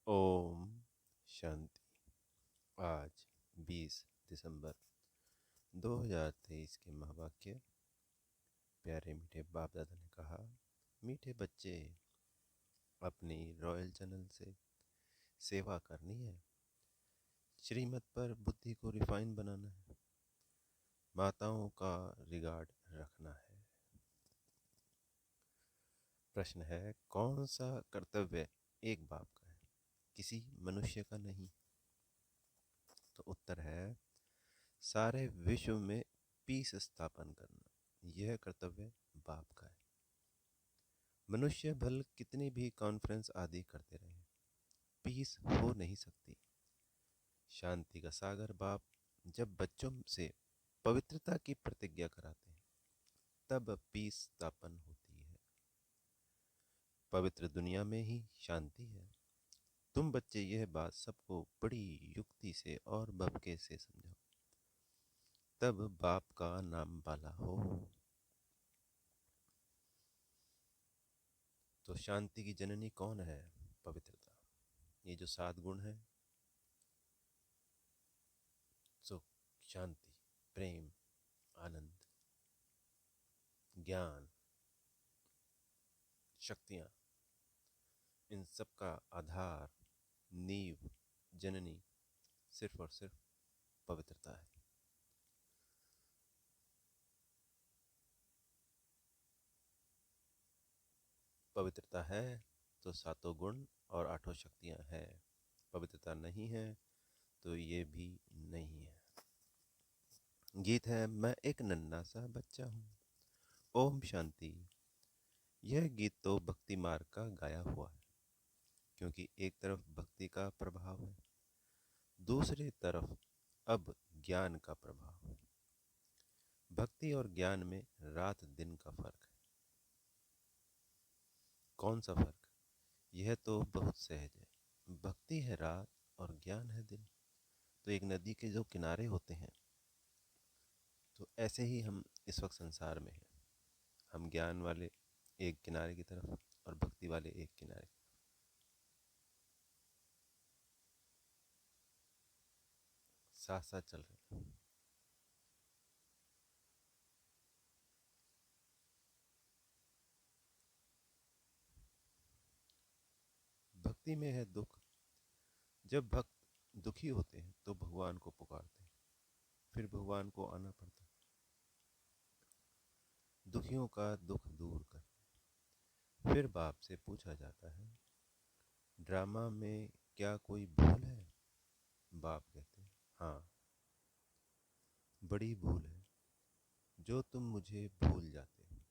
ओम शांति। आज 20 दिसंबर 2023 के महावाक्य। प्यारे मीठे बाप दादा ने कहा, मीठे बच्चे, अपनी रॉयल चैनल से सेवा करनी है, श्रीमत पर बुद्धि को रिफाइन बनाना है, माताओं का रिगार्ड रखना है। प्रश्न है, कौन सा कर्तव्य एक बाप का है, किसी मनुष्य का नहीं? तो उत्तर है, सारे विश्व में पीस स्थापन करना, यह कर्तव्य बाप का है। मनुष्य भल कितनी भी कॉन्फ्रेंस आदि करते रहे, पीस हो नहीं सकती। शांति का सागर बाप जब बच्चों से पवित्रता की प्रतिज्ञा कराते हैं, तब पीस स्थापन होती है। पवित्र दुनिया में ही शांति है। तुम बच्चे यह बात सबको बड़ी युक्ति से और भवके से समझाओ, तब बाप का नाम बाला हो। तो शांति की जननी कौन है? पवित्रता। ये जो 7 गुण है, सुख, शांति, प्रेम, आनंद, ज्ञान, शक्तियाँ, इन सब का आधार, नींव, जननी सिर्फ और सिर्फ पवित्रता है। पवित्रता है तो 7 गुण और 8 शक्तियाँ हैं। पवित्रता नहीं है तो ये भी नहीं है। गीत है, मैं एक नन्हा सा बच्चा हूँ। ओम शांति। यह गीत तो भक्ति मार्ग का गाया हुआ है, क्योंकि एक तरफ भक्ति का प्रभाव है, दूसरी तरफ अब ज्ञान का प्रभाव है। भक्ति और ज्ञान में रात दिन का फर्क है। कौन सा फर्क? यह तो बहुत सहज है। भक्ति है रात और ज्ञान है दिन। तो एक नदी के जो किनारे होते हैं, तो ऐसे ही हम इस वक्त संसार में हैं। हम ज्ञान वाले एक किनारे की तरफ और भक्ति वाले एक किनारे, साथ साथ चल रहे हैं। भक्ति में है दुख। जब भक्त दुखी होते हैं तो भगवान को पुकारते हैं, फिर भगवान को आना पड़ता है, दुखियों का दुख दूर कर। फिर बाप से पूछा जाता है, ड्रामा में क्या कोई भूल है? बाप कहते हैं, हाँ, बड़ी भूल है, जो तुम मुझे भूल जाते हो।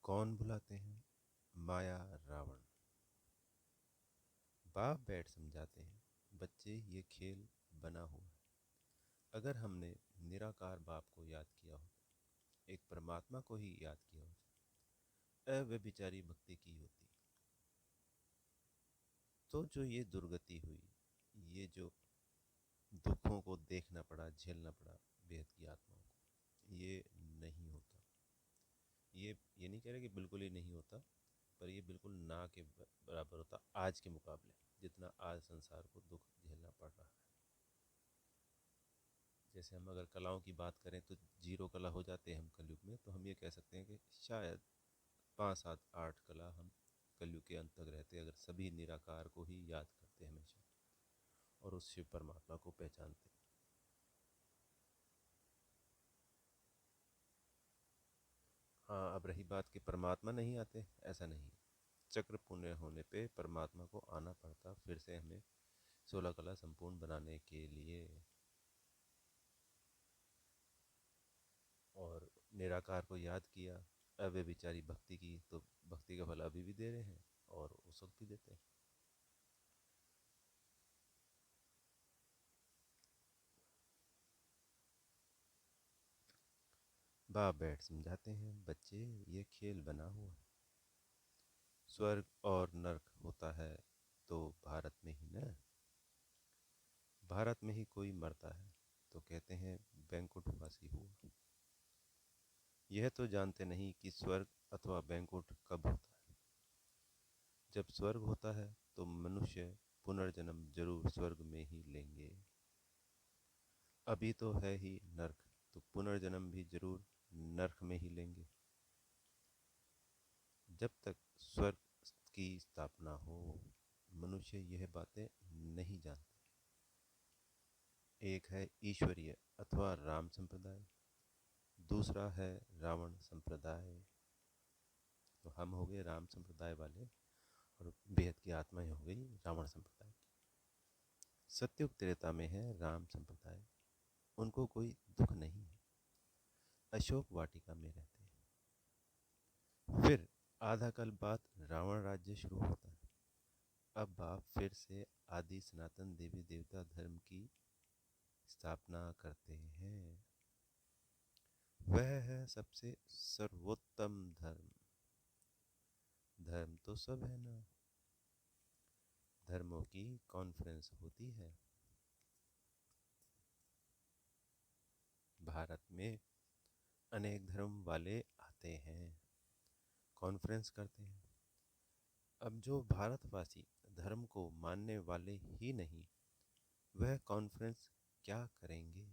कौन भुलाते हैं? माया, रावण। बाप बैठ समझाते हैं, बच्चे ये खेल बना हुआ है। अगर हमने निराकार बाप को याद किया हो, एक परमात्मा को ही याद किया हो, अव्यभिचारी भक्ति की होती, तो जो ये दुर्गति हुई, ये जो दुखों को देखना पड़ा, झेलना पड़ा बेहद की आत्माओं को, ये नहीं होता। ये नहीं कह रहे कि बिल्कुल ही नहीं होता, पर ये बिल्कुल ना के बराबर होता आज के मुकाबले, जितना आज संसार को दुख झेलना पड़ रहा है। जैसे हम अगर कलाओं की बात करें तो 0 कला हो जाते हैं हम कलयुग में, तो हम ये कह सकते हैं कि शायद 5, 7, 8 कला हम कलयुग के अंत तक रहते, अगर सभी निराकार को ही याद करते हमेशा और उस शिव परमात्मा को पहचानते। हाँ, अब रही बात कि परमात्मा नहीं आते, ऐसा नहीं। चक्र पुण्य होने पे परमात्मा को आना पड़ता फिर से हमें 16 कला संपूर्ण बनाने के लिए। और निराकार को याद किया, अव्यभिचारी भक्ति की, तो भक्ति का फल अभी भी दे रहे हैं और उस वक्त भी देते हैं। बाप बैठ समझाते हैं, बच्चे ये खेल बना हुआ है। स्वर्ग और नरक होता है तो भारत में ही ना। भारत में ही कोई मरता है तो कहते हैं बैंकुंठवासी हुआ। यह तो जानते नहीं कि स्वर्ग अथवा बैंकुंठ कब होता है। जब स्वर्ग होता है तो मनुष्य पुनर्जन्म जरूर स्वर्ग में ही लेंगे। अभी तो है ही नर्क, तो पुनर्जन्म भी जरूर नर्क में ही लेंगे। जब तक स्वर्ग की स्थापना हो, मनुष्य यह बातें नहीं जानते। एक है ईश्वरीय अथवा राम संप्रदाय, दूसरा है रावण संप्रदाय। तो हम हो गए राम संप्रदाय वाले और बेहद की आत्माएं हो गई रावण संप्रदाय। सत्युग त्रेता में है राम संप्रदाय, उनको कोई दुख नहीं है, अशोक वाटिका में रहते हैं। फिर आधा कल बाद रावण राज्य शुरू होता है। अब आप फिर से आदि सनातन देवी देवता धर्म की स्थापना करते हैं। वह है सबसे सर्वोत्तम धर्म। धर्म तो सब है ना, धर्मों की कॉन्फ्रेंस होती है। भारत में अनेक धर्म वाले आते हैं, कॉन्फ्रेंस करते हैं। अब जो भारतवासी धर्म को मानने वाले ही नहीं, वह कॉन्फ्रेंस क्या करेंगे?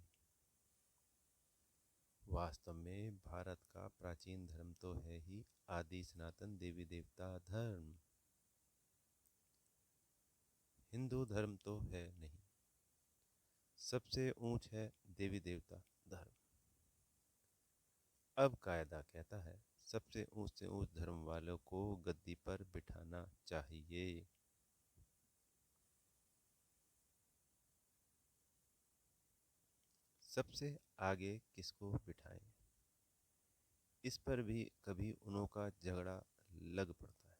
वास्तव में भारत का प्राचीन धर्म तो है ही आदि सनातन देवी देवता धर्म। हिंदू धर्म तो है नहीं, सबसे ऊंच है देवी देवता धर्म। अब कायदा कहता है सबसे ऊंच से ऊंच धर्म वालों को गद्दी पर बिठाना चाहिए। सबसे आगे किसको बिठाएं, इस पर भी कभी उन्हों का झगड़ा लग पड़ता है।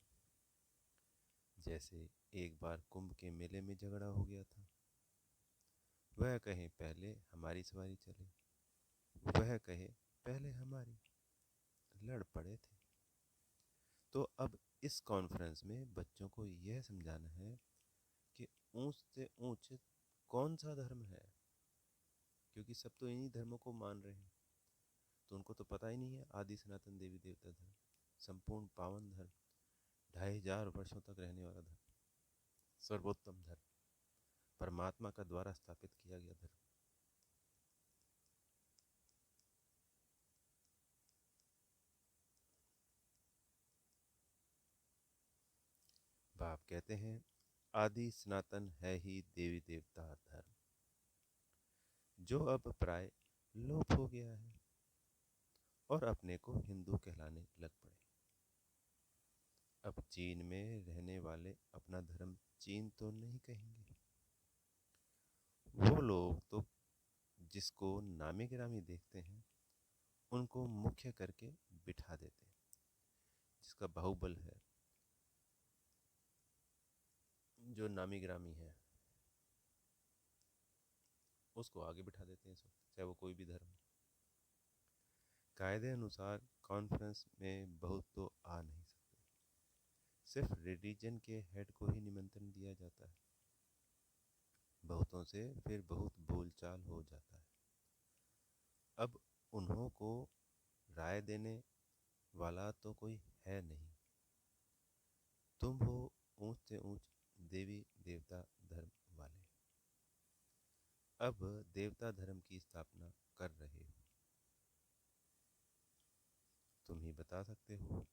जैसे एक बार कुंभ के मेले में झगड़ा हो गया था। वह कहे पहले हमारी सवारी चले, वह कहे पहले हमारी, लड़ पड़े थे। तो अब इस कॉन्फ्रेंस में बच्चों को यह समझाना है कि ऊंच से ऊंच कौन सा धर्म है, क्योंकि सब तो इन्हीं धर्मों को मान रहे हैं। तो उनको तो पता ही नहीं है आदि सनातन देवी देवता धर्म, संपूर्ण पावन धर्म, 2500 वर्षों तक रहने वाला धर्म, सर्वोत्तम धर्म, परमात्मा का द्वारा स्थापित किया गया धर्म। बाप कहते हैं आदि सनातन है ही देवी देवता धर्म, जो अब प्राय लोप हो गया है और अपने को हिंदू कहलाने लग पड़े। अब चीन में रहने वाले अपना धर्म चीन तो नहीं कहेंगे। वो लोग तो जिसको नामी गिरामी देखते हैं उनको मुख्य करके बिठा देते हैं। जिसका बाहुबल है, जो नामी ग्रामी है, उसको आगे बिठा देते हैं, चाहे वो कोई भी धर्म। कायदे अनुसार कॉन्फ्रेंस में बहुत तो आ नहीं सकते, सिर्फ रिलीजन के हेड को ही निमंत्रण दिया जाता है। बहुतों से फिर बहुत बोलचाल हो जाता है। अब उन्हों को राय देने वाला तो कोई है नहीं। तुम हो ऊंच से ऊंच देवी देवता धर्म वाले, अब देवता धर्म की स्थापना कर रहे हो। तुम ही बता सकते हो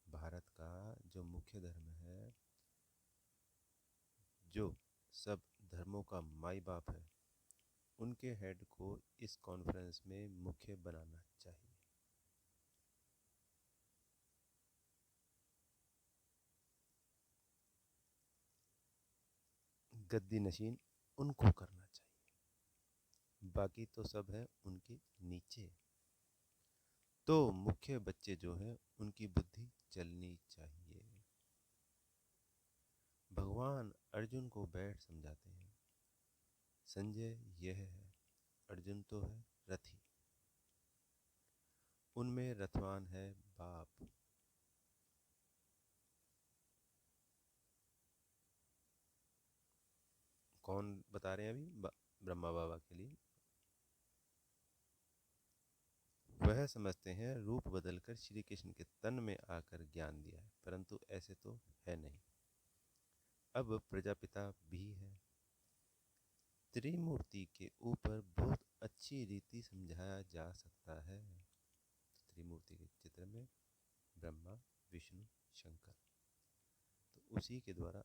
भारत का जो मुख्य धर्म है, जो सब धर्मों का माई बाप है, उनके हेड को इस कॉन्फ्रेंस में मुख्य बनाना चाहिए। गद्दी नशीन उनको करना चाहिए, बाकी तो सब है उनके नीचे। तो मुख्य बच्चे जो हैं उनकी बुद्धि चलनी चाहिए। भगवान अर्जुन को बैठ समझाते हैं, संजय यह है, अर्जुन तो है रथी, उनमें रथवान है बाप। कौन बता रहे हैं अभी? ब्रह्मा बाबा के लिए। वह समझते हैं रूप बदलकर श्री कृष्ण के तन में आकर ज्ञान दिया है, परंतु ऐसे तो है नहीं। अब प्रजापिता भी है। त्रिमूर्ति के ऊपर बहुत अच्छी रीति समझाया जा सकता है। त्रिमूर्ति के चित्र में ब्रह्मा, विष्णु, शंकर, तो उसी के द्वारा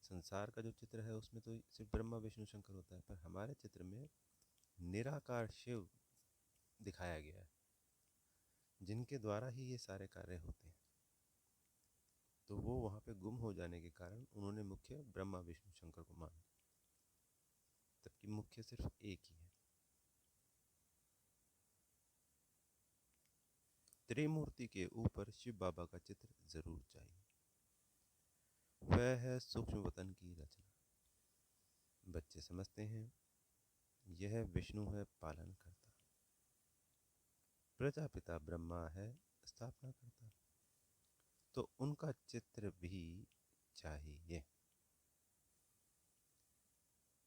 संसार का जो चित्र है उसमें तो सिर्फ ब्रह्मा, विष्णु, शंकर होता है, पर हमारे चित्र में निराकार शिव दिखाया गया है, जिनके द्वारा ही ये सारे कार्य होते हैं। तो वो वहाँ पे गुम हो जाने के कारण उन्होंने मुख्य ब्रह्मा, विष्णु, शंकर को माना, जबकि मुख्य सिर्फ एक ही है। त्रिमूर्ति के ऊपर शिव बाबा का चित्र जरूर चाहिए। वह है सूक्ष्म वतन की रचना। बच्चे समझते हैं यह विष्णु है पालन करता, प्रजापिता ब्रह्मा है स्थापना करता, तो उनका चित्र भी चाहिए।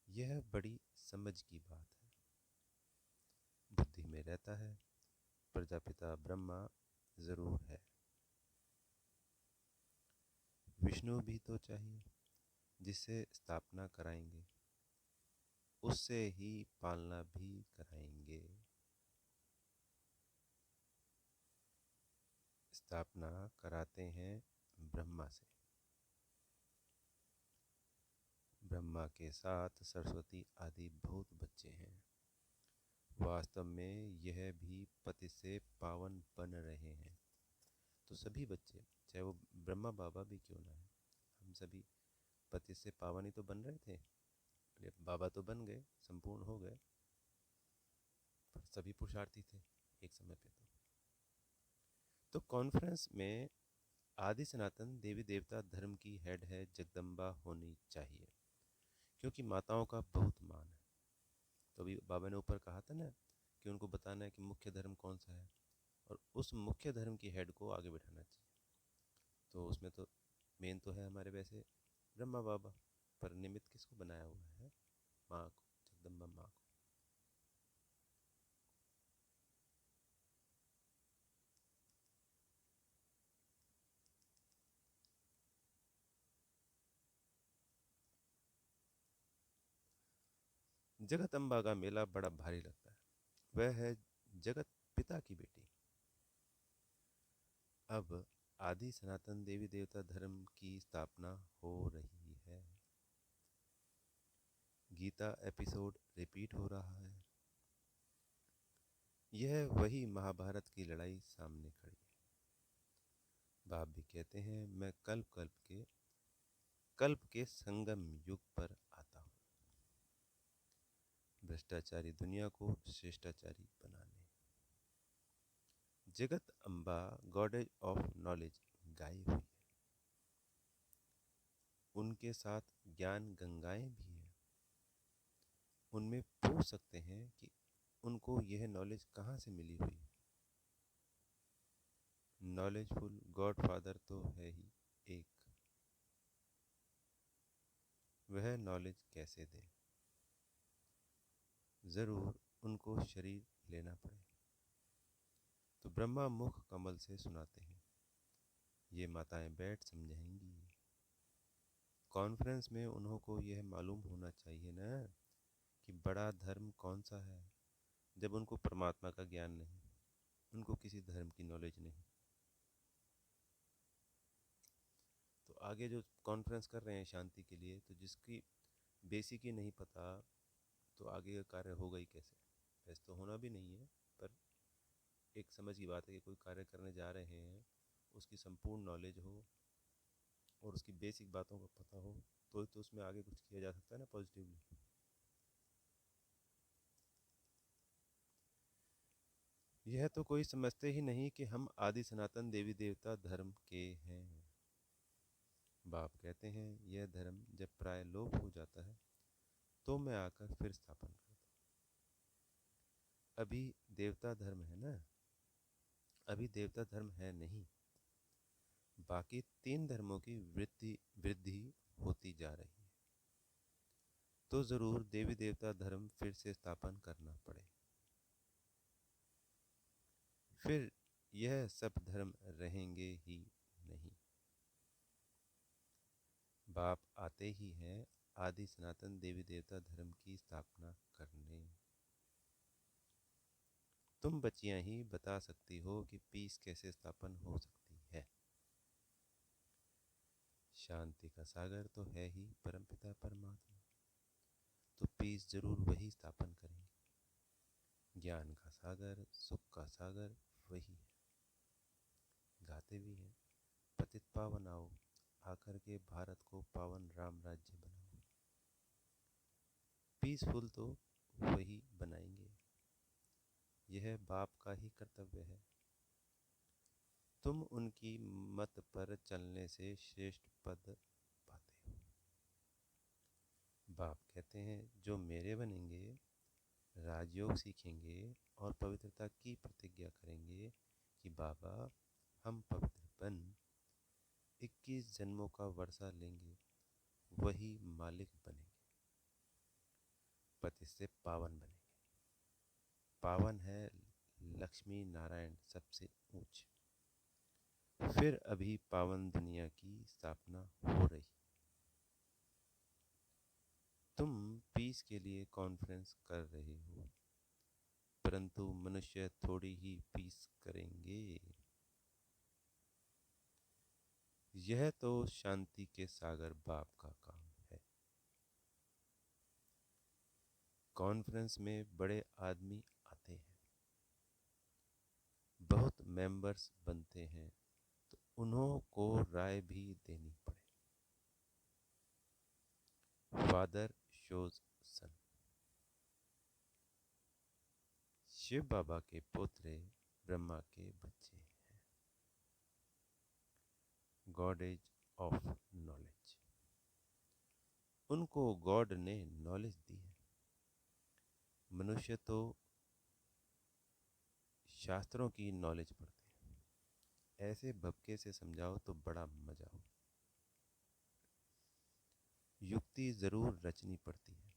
यह बड़ी समझ की बात है, बुद्धि में रहता है। प्रजापिता ब्रह्मा जरूर है, विष्णु भी तो चाहिए जिससे स्थापना कराएंगे, उससे ही पालना भी कराएंगे। स्थापना कराते हैं ब्रह्मा से, ब्रह्मा के साथ सरस्वती आदि बहुत बच्चे हैं। वास्तव में यह भी पति से पावन बन रहे हैं। तो सभी बच्चे, चाहे वो ब्रह्मा बाबा भी क्यों ना है, हम सभी पति से पावन ही तो बन रहे थे। बाबा तो बन गए, संपूर्ण हो गए, पर सभी पुरुषार्थी थे एक समय पे। तो कॉन्फ्रेंस में आदि सनातन देवी देवता धर्म की हेड है जगदम्बा होनी चाहिए, क्योंकि माताओं का बहुत मान है। तो अभी बाबा ने ऊपर कहा था ना कि उनको बताना है कि मुख्य धर्म कौन सा है, और उस मुख्य धर्म की हेड को आगे बैठाना चाहिए। तो उसमें तो मेन तो है हमारे वैसे ब्रह्मा बाबा, पर निमित्त किसको बनाया हुआ है? माँ को, जगदम्बा माँ को। जगत अम्बा का मेला बड़ा भारी लगता है। वह है जगत पिता की बेटी। अब आदि सनातन देवी देवता धर्म की स्थापना हो रही है। गीता एपिसोड रिपीट हो रहा है। यह वही महाभारत की लड़ाई सामने खड़ी है। बाप भी कहते हैं मैं कल्प के संगम युग पर आता हूँ, भ्रष्टाचारी दुनिया को श्रेष्ठाचारी बनाने। जगत अम्बा गॉडेज ऑफ नॉलेज गाई हुई है, उनके साथ ज्ञान गंगाएं भी हैं। उनमें पूछ सकते हैं कि उनको यह नॉलेज कहाँ से मिली हुई है। नॉलेजफुल गॉड फादर तो है ही एक, वह नॉलेज कैसे दे? जरूर उनको शरीर लेना पड़े। तो ब्रह्मा मुख कमल से सुनाते हैं, ये माताएं बैठ समझाएंगी। कॉन्फ्रेंस में उन्हों को यह मालूम होना चाहिए ना कि बड़ा धर्म कौन सा है, जब उनको परमात्मा का ज्ञान नहीं, उनको किसी धर्म की नॉलेज नहीं। तो आगे जो कॉन्फ्रेंस कर रहे हैं शांति के लिए, तो जिसकी बेसिक ही नहीं पता, तो आगे का कार्य होगा ही कैसे? वैसे तो होना भी नहीं है, पर एक समझ की बात है कि कोई कार्य करने जा रहे हैं, उसकी संपूर्ण नॉलेज हो और उसकी बेसिक बातों का पता हो, तो उसमें आगे कुछ किया जा सकता है ना पॉजिटिवली। यह तो कोई समझते ही नहीं कि हम आदि सनातन देवी देवता धर्म के हैं। बाप कहते हैं यह धर्म जब प्राय लोप हो जाता है तो मैं आकर फिर स्थापन करता हूँ। अभी देवता धर्म है ना, अभी देवता धर्म है नहीं। बाकी 3 धर्मों की वृद्धि होती जा रही है, तो जरूर देवी देवता धर्म फिर से स्थापन करना पड़े। फिर यह सब धर्म रहेंगे ही नहीं। बाप आते ही हैं आदि सनातन देवी देवता धर्म की स्थापना करने। तुम बच्चियां ही बता सकती हो कि पीस कैसे स्थापन हो सकती है। शांति का सागर तो है ही परमपिता परमात्मा, तो पीस जरूर वही स्थापन करेंगे। ज्ञान का सागर, सुख का सागर वही है। गाते भी हैं, पतित पावन आओ, आकर के भारत को पावन राम राज्य बनाओ। पीसफुल तो वही बनाएंगे, यह बाप का ही कर्तव्य है। तुम उनकी मत पर चलने से श्रेष्ठ पद पाते हो। बाप कहते हैं जो मेरे बनेंगे, राजयोग सीखेंगे और पवित्रता की प्रतिज्ञा करेंगे कि बाबा हम पवित्र बन 21 जन्मों का वर्षा लेंगे, वही मालिक बनेंगे, पति से पावन बनेंगे। पावन है लक्ष्मी नारायण सबसे ऊंच। फिर अभी पावन दुनिया की स्थापना हो रही। तुम पीस के लिए कॉन्फ्रेंस कर रहे हो, परंतु मनुष्य थोड़ी ही पीस करेंगे। यह तो शांति के सागर बाप का काम है। कॉन्फ्रेंस में बड़े आदमी आते हैं, बहुत मेंबर्स बनते हैं, तो उन्हों को राय भी देनी पड़े। Father shows son. Shiv Baba के पोते ब्रह्मा के बच्चे हैं। God age of knowledge. उनको गॉड ने नॉलेज दी है। मनुष्य तो शास्त्रों की नॉलेज पढ़ते हैं। ऐसे भपके से समझाओ तो बड़ा मजा हो। युक्ति जरूर रचनी पड़ती है।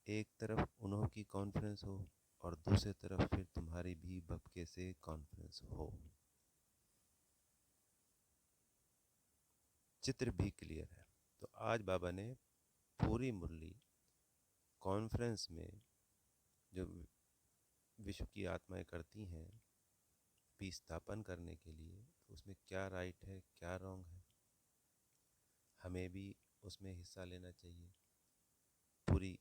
एक तरफ उन्हों की कॉन्फ्रेंस हो और दूसरी तरफ फिर तुम्हारी भी भपके से कॉन्फ्रेंस हो। चित्र भी क्लियर है। तो आज बाबा ने पूरी मुरली कॉन्फ्रेंस में जो विश्व की आत्माएं करती हैं पीस स्थापन करने के लिए, तो उसमें क्या राइट है क्या रॉन्ग है, हमें भी उसमें हिस्सा लेना चाहिए। पूरी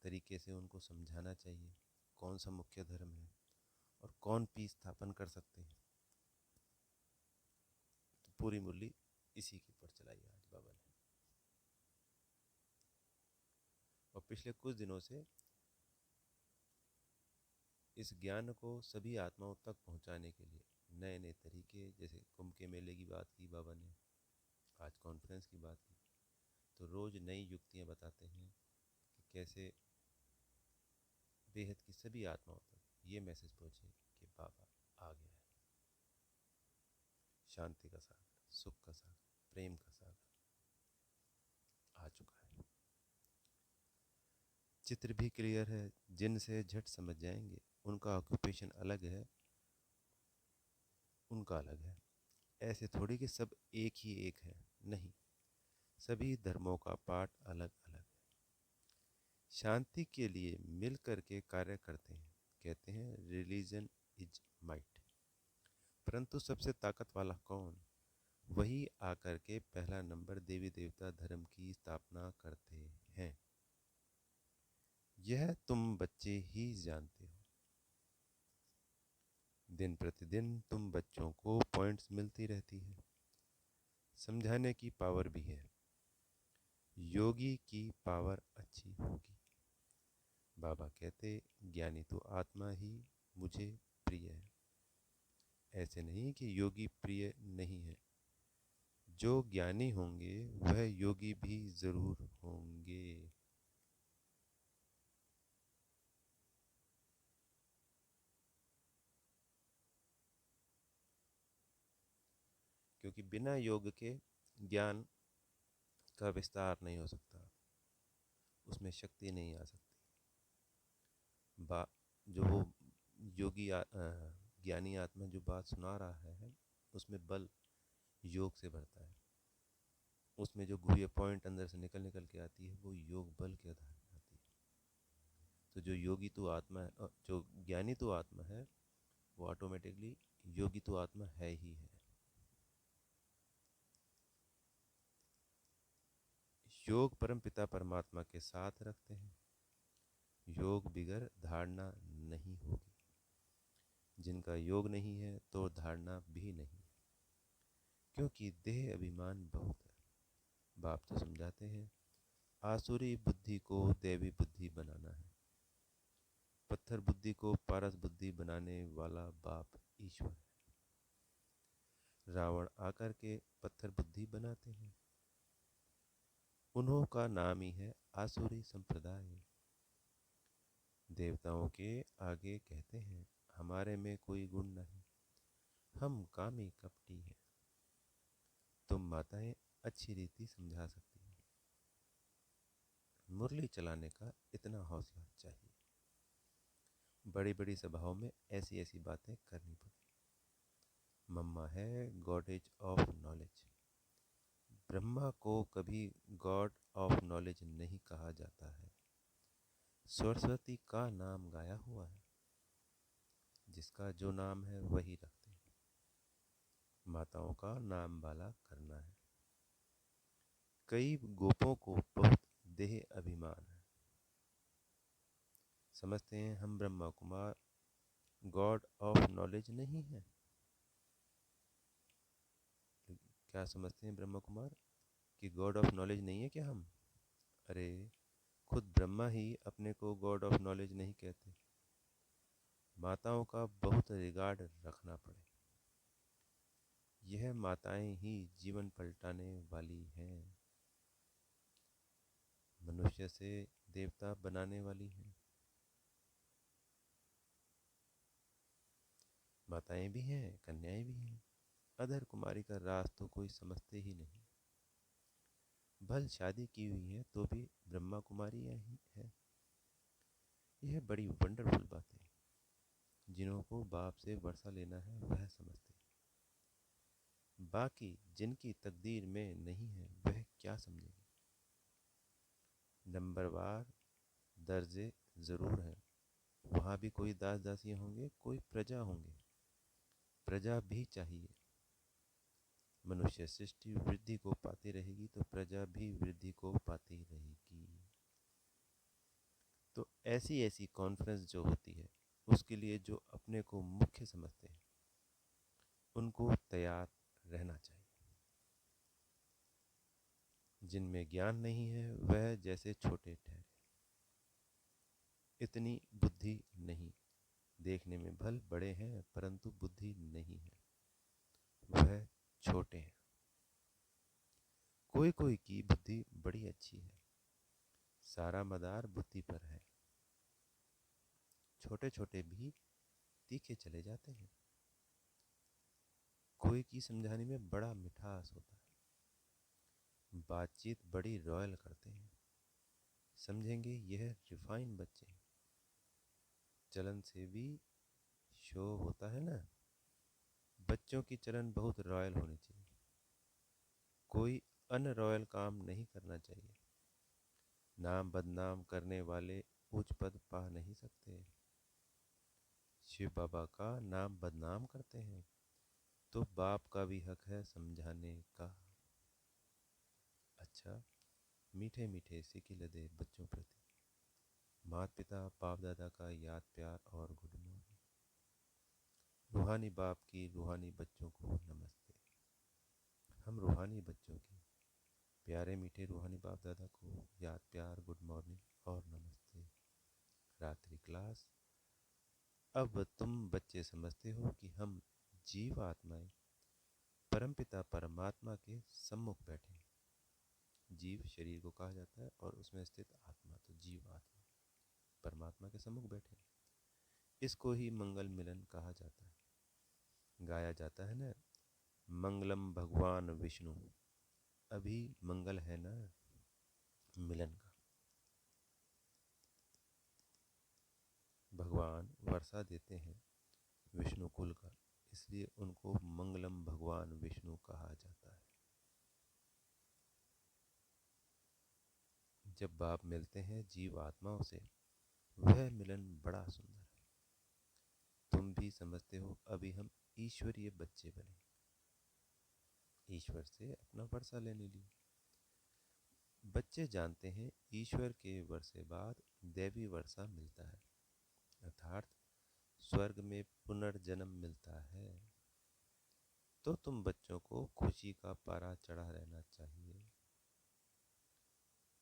तरीके से उनको समझाना चाहिए कौन सा मुख्य धर्म है और कौन पीस स्थापन कर सकते हैं। तो पूरी मुरली इसी के ऊपर चलाई आज बाबा ने। और पिछले कुछ दिनों से इस ज्ञान को सभी आत्माओं तक पहुंचाने के लिए नए नए तरीके, जैसे कुंभ के मेले की बात की बाबा ने, आज कॉन्फ्रेंस की बात की, तो रोज़ नई युक्तियां बताते हैं कि कैसे बेहद की सभी आत्माओं तक ये मैसेज पहुंचे कि बाबा आ गया है। शांति का सागर, सुख का सागर, प्रेम का सागर आ चुका है। चित्र भी क्लियर है, जिनसे झट समझ जाएंगे। उनका ऑक्यूपेशन अलग है, उनका अलग है। ऐसे थोड़ी कि सब एक ही एक है, नहीं, सभी धर्मों का पाठ अलग अलग है। शांति के लिए मिल करके कार्य करते हैं। कहते हैं रिलीजन इज माइट, परंतु सबसे ताकत वाला कौन? वही आकर के पहला नंबर देवी देवता धर्म की स्थापना करते हैं। यह तुम बच्चे ही जानते हो। दिन प्रतिदिन तुम बच्चों को पॉइंट्स मिलती रहती है। समझाने की पावर भी है। योगी की पावर अच्छी होगी। बाबा कहते ज्ञानी तो आत्मा ही मुझे प्रिय है। ऐसे नहीं कि योगी प्रिय नहीं है। जो ज्ञानी होंगे वह योगी भी जरूर होंगे। क्योंकि बिना योग के ज्ञान का विस्तार नहीं हो सकता, उसमें शक्ति नहीं आ सकती। जो वो योगी ज्ञानी आत्मा जो बात सुना रहा है, उसमें बल योग से बढ़ता है। उसमें जो गुह्य पॉइंट अंदर से निकल निकल के आती है वो योग बल के आधार पर आती है। तो जो योगी तो आत्मा है, जो ज्ञानी तो आत्मा है, वो ऑटोमेटिकली योगी तो आत्मा है ही है। योग परम पिता परमात्मा के साथ रखते हैं। योग बिगर धारणा नहीं होगी। जिनका योग नहीं है तो धारणा भी नहीं है, क्योंकि देह अभिमान बहुत है। बाप तो समझाते हैं, आसुरी बुद्धि को देवी बुद्धि बनाना है। पत्थर बुद्धि को पारस बुद्धि बनाने वाला बाप ईश्वर है। रावण आकर के पत्थर बुद्धि बनाते हैं। उन्हों का नाम ही है आसुरी संप्रदाय। देवताओं के आगे कहते हैं, हमारे में कोई गुण नहीं, हम कामी कपटी हैं। तुम माताएं अच्छी रीति समझा सकती हैं, मुरली चलाने का इतना हौसला चाहिए। बड़ी बड़ी सभाओं में ऐसी ऐसी बातें करनी पड़ी। मम्मा है गॉडेज ऑफ नॉलेज। ब्रह्मा को कभी गॉड ऑफ नॉलेज नहीं कहा जाता है। सरस्वती का नाम गाया हुआ है, जिसका जो नाम है वही रखते हैं। माताओं का नाम बाला करना है। कई गोपों को बहुत देह अभिमान है। समझते हैं हम Brahma Kumar God of knowledge नहीं है। क्या समझते हैं ब्रह्मा कुमार कि गॉड ऑफ नॉलेज नहीं है क्या हम? अरे खुद ब्रह्मा ही अपने को गॉड ऑफ नॉलेज नहीं कहते। माताओं का बहुत रिगार्ड रखना पड़े। यह माताएं ही जीवन पलटाने वाली हैं, मनुष्य से देवता बनाने वाली हैं। माताएं भी हैं, कन्याएं भी हैं। अधर कुमारी का राज तो कोई समझते ही नहीं। भल शादी की हुई है तो भी ब्रह्मा कुमारी ही है। यह बड़ी वंडरफुल बात है। जिन्हों को बाप से वर्षा लेना है वह समझते हैं। बाकी जिनकी तकदीर में नहीं है वह क्या समझेंगे। नंबरवार दर्जे जरूर हैं। वहाँ भी कोई दास दासियाँ होंगे, कोई प्रजा होंगे। प्रजा भी चाहिए। मनुष्य सृष्टि वृद्धि को पाती रहेगी तो प्रजा भी वृद्धि को पाती रहेगी। तो ऐसी ऐसी कॉन्फ्रेंस जो होती है उसके लिए जो अपने को मुख्य समझते हैं उनको तैयार रहना चाहिए। जिनमें ज्ञान नहीं है वह जैसे छोटे ठहरे। इतनी बुद्धि नहीं। देखने में भल बड़े हैं परंतु बुद्धि नहीं है, वह छोटे हैं। कोई कोई की बुद्धि बड़ी अच्छी है, सारा मदार बुद्धि पर है। छोटे छोटे भी तीखे चले जाते हैं। कोई की समझाने में बड़ा मिठास होता है। बातचीत बड़ी रॉयल करते हैं। समझेंगे यह रिफाइन बच्चे हैं। चलन से भी शो होता है ना। बच्चों की चलन बहुत रॉयल होनी चाहिए। कोई अनरॉयल काम नहीं करना चाहिए। नाम बदनाम करने वाले उच्च पद पा नहीं सकते। शिव बाबा का नाम बदनाम करते हैं तो बाप का भी हक है समझाने का। अच्छा, मीठे मीठे सिकी लदे बच्चों प्रति माता पिता बाप दादा का याद प्यार और गुड मॉर्निंग। रूहानी बाप की रूहानी बच्चों को नमस्ते। हम रूहानी बच्चों की प्यारे मीठे रूहानी बाप दादा को याद प्यार गुड मॉर्निंग और नमस्ते। रात्रि क्लास। अब तुम बच्चे समझते हो कि हम जीव आत्माएं परमपिता परमात्मा के सम्मुख बैठे। जीव शरीर को कहा जाता है और उसमें स्थित आत्मा तो जीव आत्मा परमात्मा के सम्मुख बैठे। इसको ही मंगल मिलन कहा जाता है। गाया जाता है ना, मंगलम भगवान विष्णु। अभी मंगल है ना मिलन का। भगवान वर्षा देते हैं विष्णु कुल का, इसलिए उनको मंगलम भगवान विष्णु कहा जाता है। जब बाप मिलते हैं जीव आत्माओं से, वह मिलन बड़ा सुंदर है। तुम भी समझते हो अभी हम ईश्वरीय बच्चे बने, ईश्वर से अपना वर्षा लेने लिए। बच्चे जानते हैं ईश्वर के वर्षे बाद दैवी वर्षा मिलता है, अर्थात स्वर्ग में पुनर्जन्म मिलता है। तो तुम बच्चों को खुशी का पारा चढ़ा रहना चाहिए।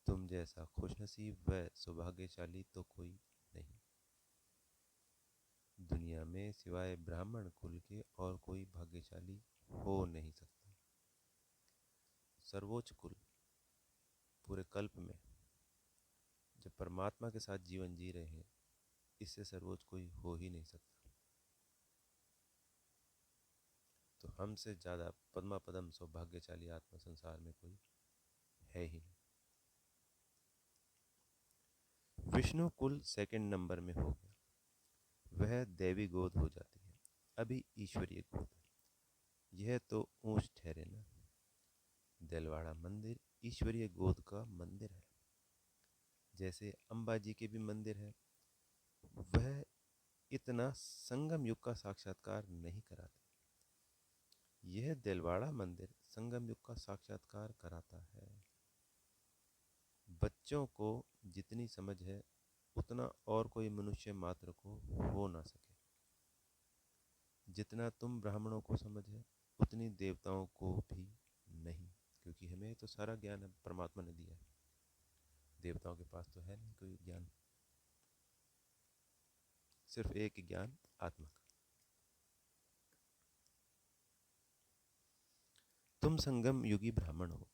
तुम जैसा खुशनसीब व सौभाग्यशाली तो कोई नहीं। दुनिया में सिवाय ब्राह्मण कुल के और कोई भाग्यशाली हो नहीं सकता। सर्वोच्च कुल पूरे कल्प में जब परमात्मा के साथ जीवन जी रहे हैं, इससे सर्वोच्च कोई हो ही नहीं सकता। तो हमसे ज़्यादा पद्मा पदम सौभाग्यशाली आत्मा संसार में कोई है ही नहीं। विष्णु कुल सेकंड नंबर में हो गया, वह दैवी गोद हो जाती है, अभी ईश्वरीय गोद है। यह तो ऊंच ठहरे ना। देलवाड़ा मंदिर ईश्वरीय गोद का मंदिर है, जैसे अंबाजी के भी मंदिर है। वह इतना संगम युग का साक्षात्कार नहीं कराते। यह देलवाड़ा मंदिर संगम युग का साक्षात्कार कराता है। बच्चों को जितनी समझ है उतना और कोई मनुष्य मात्र को हो ना सके। जितना तुम ब्राह्मणों को समझ है उतनी देवताओं को भी नहीं, क्योंकि हमें तो सारा ज्ञान परमात्मा ने दिया है। देवताओं के पास तो है नहीं कोई ज्ञान, सिर्फ एक ज्ञान आत्मा का। तुम संगम युगी ब्राह्मण हो।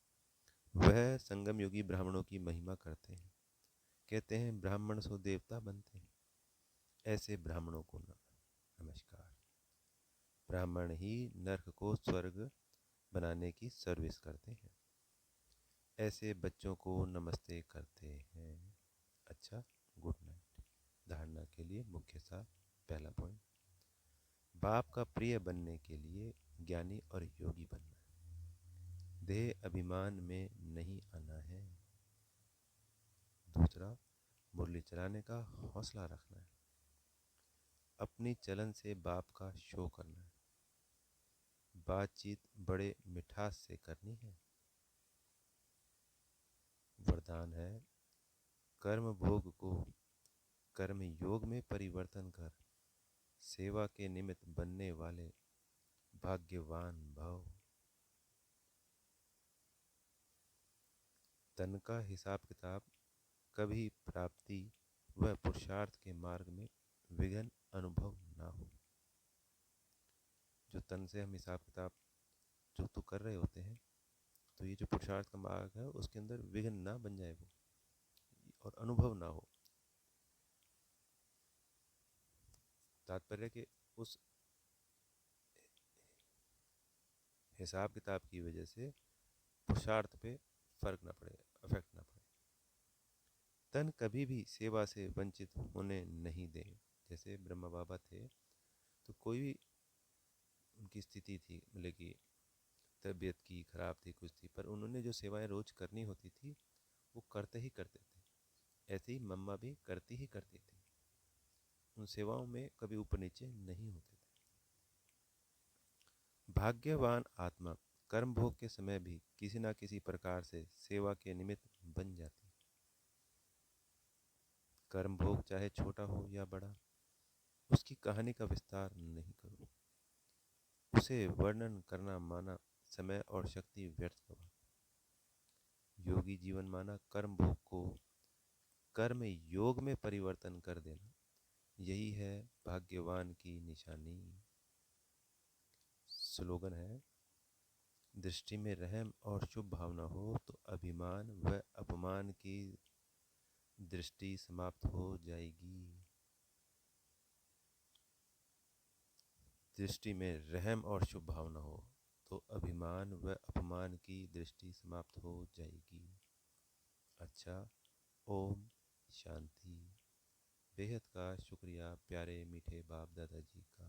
वह संगम युगी ब्राह्मणों की महिमा करते हैं, कहते हैं ब्राह्मण सो देवता बनते हैं। ऐसे ब्राह्मणों को नमस्कार। ब्राह्मण ही नरक को स्वर्ग बनाने की सर्विस करते हैं। ऐसे बच्चों को नमस्ते करते हैं। अच्छा, गुड नाइट। धारणा के लिए मुख्य सा पहला पॉइंट, बाप का प्रिय बनने के लिए ज्ञानी और योगी बनना है, देह अभिमान में नहीं आना है। दूसरा, मुरली चलाने का हौसला रखना है, अपनी चलन से बाप का शो करना है, बातचीत बड़े मिठास से करनी है। वरदान है, कर्म भोग को कर्म योग में परिवर्तन कर सेवा के निमित्त बनने वाले भाग्यवान भव। तन का हिसाब किताब कभी प्राप्ति व पुरुषार्थ के मार्ग में विघ्न अनुभव ना हो। जो तन से हम हिसाब किताब जो तो कर रहे होते हैं, तो ये जो पुरुषार्थ का मार्ग है उसके अंदर विघ्न ना बन जाए वो, और अनुभव ना हो। तात्पर्य कि उस हिसाब किताब की वजह से पुरुषार्थ पे फर्क ना पड़े, अफेक्ट ना पड़े। तन कभी भी सेवा से वंचित होने नहीं दें। जैसे ब्रह्मा बाबा थे, तो कोई भी उनकी स्थिति थी, मतलब कि तबीयत की खराब थी, कुछ थी, पर उन्होंने जो सेवाएं रोज करनी होती थी वो करते ही करते थे। ऐसे ही मम्मा भी करती ही करती थी, उन सेवाओं में कभी ऊपर नीचे नहीं होते थे। भाग्यवान आत्मा कर्म भोग के समय भी किसी न किसी प्रकार से सेवा के निमित्त बन जाती। कर्म भोग चाहे छोटा हो या बड़ा, उसकी कहानी का विस्तार नहीं करूं। उसे वर्णन करना माना समय और शक्ति व्यर्थ होगा। योगी जीवन माना कर्म भोग को कर्म योग में परिवर्तन कर देना, यही है भाग्यवान की निशानी। स्लोगन है, दृष्टि में रहम और शुभ भावना हो तो अभिमान व अपमान की दृष्टि समाप्त हो जाएगी। दृष्टि में रहम और शुभ भावना हो तो अभिमान व अपमान की दृष्टि समाप्त हो जाएगी। अच्छा, ओम शांति। बेहद का शुक्रिया प्यारे मीठे बाप दादाजी का।